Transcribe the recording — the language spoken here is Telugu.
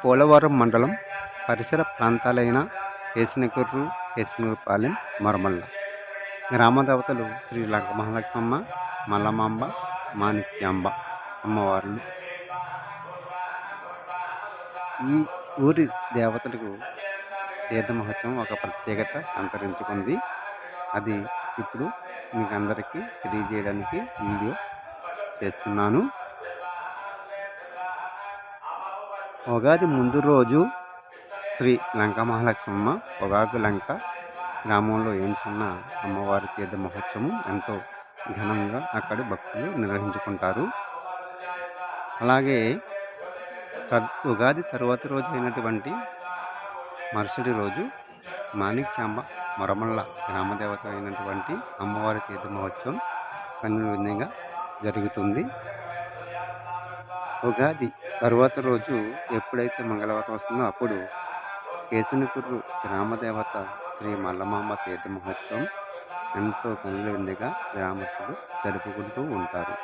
పోలవరం మండలం పరిసర ప్రాంతాలైన కేసినకుర్రు, కేసినూరుపాలెం, మరమల్ల గ్రామ దేవతలు శ్రీ లంక మహాలక్ష్మమ్మ, మల్లమాంబ, మాణిక్యాంబ అమ్మవార్లు. ఈ ఊరి దేవతలకు తీర్థ మహోత్సవం ఒక ప్రత్యేకత సంతరించుకుంది. అది ఇప్పుడు మీకు అందరికీ తెలియజేయడానికి వీడియో చేస్తున్నాను. ఉగాది ముందు రోజు శ్రీ లంక మహాలక్ష్మమ్మ పొగాకు లంక గ్రామంలో ఏంచున్న అమ్మవారి తీర్థ మహోత్సవం ఎంతో ఘనంగా అక్కడి భక్తులు నిర్వహించుకుంటారు. అలాగే ఉగాది తరువాత రోజు అయినటువంటి మరుసటి రోజు మాణిక్యాంబ మరమల్ల గ్రామదేవత అయినటువంటి అమ్మవారి తీర్థ మహోత్సవం కన్నుల విందుగా జరుగుతుంది. ఉగాది తరువాత రోజు ఎప్పుడైతే మంగళవారం వస్తుందో అప్పుడు కేసినకుర్రు గ్రామదేవత శ్రీ మల్లమాంబ తీర్థ మహోత్సవం ఎంతో కన్నుల విందుగా గ్రామస్తులు జరుపుకుంటూ ఉంటారు.